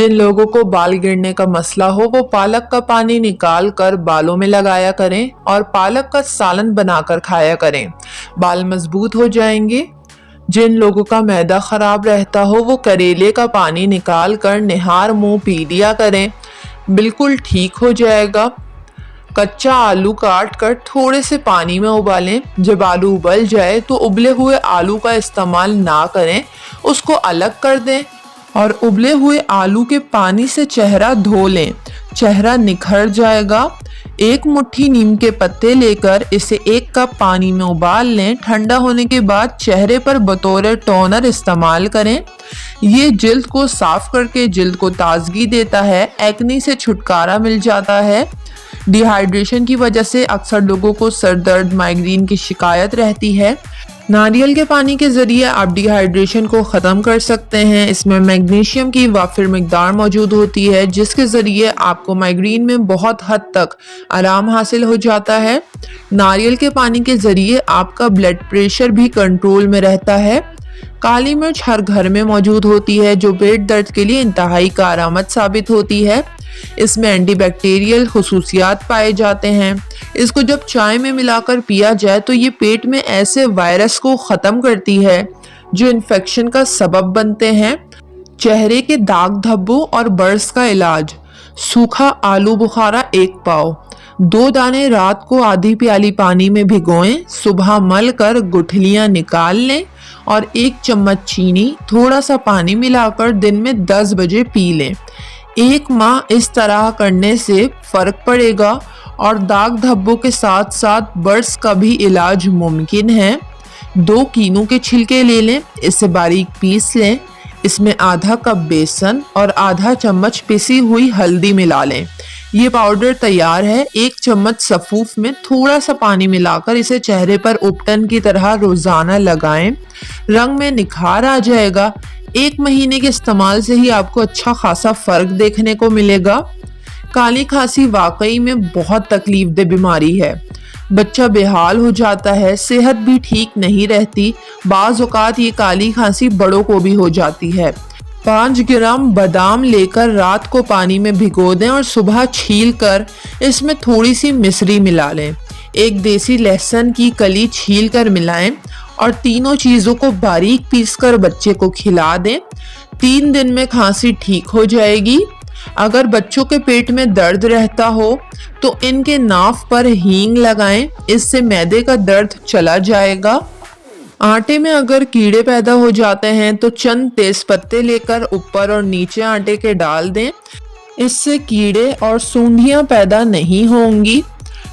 जिन लोगों को बाल गिरने का मसला हो वो पालक का पानी निकाल कर बालों में लगाया करें और पालक का सालन बनाकर खाया करें, बाल मजबूत हो जाएंगे। जिन लोगों का मैदा खराब रहता हो वो करेले का पानी निकाल कर निहार मुंह पी लिया करें, बिल्कुल ठीक हो जाएगा। कच्चा आलू काट कर थोड़े से पानी में उबालें, जब आलू उबल जाए तो उबले हुए आलू का इस्तेमाल ना करें, उसको अलग कर दें और उबले हुए आलू के पानी से चेहरा धो लें, चेहरा निखर जाएगा। एक मुट्ठी नीम के पत्ते लेकर इसे 1 कप पानी में उबाल लें, ठंडा होने के बाद चेहरे पर बतौर टोनर इस्तेमाल करें। ये जिल्द को साफ करके जिल्द को ताजगी देता है, एक्ने से छुटकारा मिल जाता है। डिहाइड्रेशन की वजह से अक्सर लोगों को सर दर्द, माइग्रेन की शिकायत रहती है। नारियल के पानी के जरिए आप डिहाइड्रेशन को ख़त्म कर सकते हैं। इसमें मैग्नीशियम की वाफिर मिकदार मौजूद होती है, जिसके ज़रिए आपको माइग्रेन में बहुत हद तक आराम हासिल हो जाता है। नारियल के पानी के ज़रिए आपका ब्लड प्रेशर भी कंट्रोल में रहता है। काली मिर्च हर घर में मौजूद होती है, जो पेट दर्द के लिए इंतहाई कारआमद साबित होती है। इसमें एंटीबैक्टीरियल खुसूसियात पाए जाते हैं। इसको जब चाय में मिलाकर पिया जाए तो ये पेट में ऐसे वायरस को ख़त्म करती है जो इन्फेक्शन का सबब बनते हैं। चेहरे के दाग धब्बों और बर्स का इलाज, सूखा आलू बुखारा 1 पाव, 2 दाने रात को आधी प्याली पानी में भिगोएं, सुबह मल कर गुठलियां निकाल लें और 1 चम्मच चीनी थोड़ा सा पानी मिलाकर दिन में 10 बजे पी लें। 1 माह इस तरह करने से फर्क पड़ेगा और दाग धब्बों के साथ साथ बर्स का भी इलाज मुमकिन है। 2 कीनू के छिलके ले लें, इसे बारीक पीस लें, इसमें आधा कप बेसन और आधा चम्मच पिसी हुई हल्दी मिला लें। ये पाउडर तैयार है। 1 चम्मच सफ़ूफ में थोड़ा सा पानी मिलाकर इसे चेहरे पर उपटन की तरह रोजाना लगाएं, रंग में निखार आ जाएगा। 1 महीने के इस्तेमाल से ही आपको अच्छा खासा फर्क देखने को मिलेगा। काली खांसी वाकई में बहुत तकलीफ दे बीमारी है, बच्चा बेहाल हो जाता है, सेहत भी ठीक नहीं रहती। बाज़ औक़ात ये काली खांसी बड़ों को भी हो जाती है। 5 ग्राम बादाम लेकर रात को पानी में भिगो दें और सुबह छील कर इसमें थोड़ी सी मिश्री मिला लें। 1 देसी लहसुन की कली छील कर मिलाएं और तीनों चीज़ों को बारीक पीसकर बच्चे को खिला दें। 3 दिन में खांसी ठीक हो जाएगी। अगर बच्चों के पेट में दर्द रहता हो तो इनके नाफ पर हींग लगाएं, इससे मैदे का दर्द चला जाएगा। आटे में अगर कीड़े पैदा हो जाते हैं तो चंद तेज पत्ते लेकर ऊपर और नीचे आटे के डाल दें, इससे कीड़े और सूंढियां पैदा नहीं होंगी।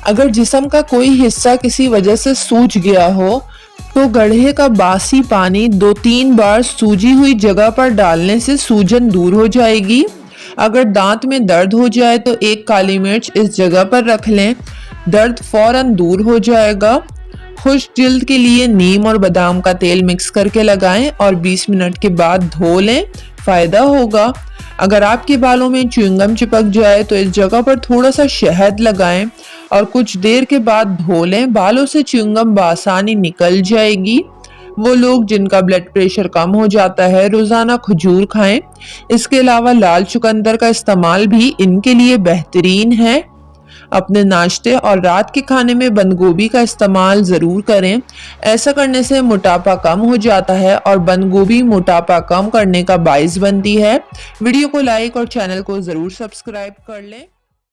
अगर जिस्म का कोई हिस्सा किसी वजह से सूज गया हो तो गड्ढे का बासी पानी 2-3 बार सूजी हुई जगह पर डालने से सूजन दूर हो जाएगी। अगर दांत में दर्द हो जाए तो 1 काली मिर्च इस जगह पर रख लें, दर्द फौरन दूर हो जाएगा। खुश्क जिल्द के लिए नीम और बादाम का तेल मिक्स करके लगाएं और 20 मिनट के बाद धो लें, फ़ायदा होगा। अगर आपके बालों में च्युइंगम चिपक जाए तो इस जगह पर थोड़ा सा शहद लगाएं और कुछ देर के बाद धो लें, बालों से च्युइंगम बआसानी निकल जाएगी। वो लोग जिनका ब्लड प्रेशर कम हो जाता है रोज़ाना खजूर खाएं। इसके अलावा लाल चुकंदर का इस्तेमाल भी इनके लिए बेहतरीन है। अपने नाश्ते और रात के खाने में बंद गोभी का इस्तेमाल ज़रूर करें, ऐसा करने से मोटापा कम हो जाता है और बंद गोभी मोटापा कम करने का बाइस बनती है। वीडियो को लाइक और चैनल को ज़रूर सब्सक्राइब कर लें।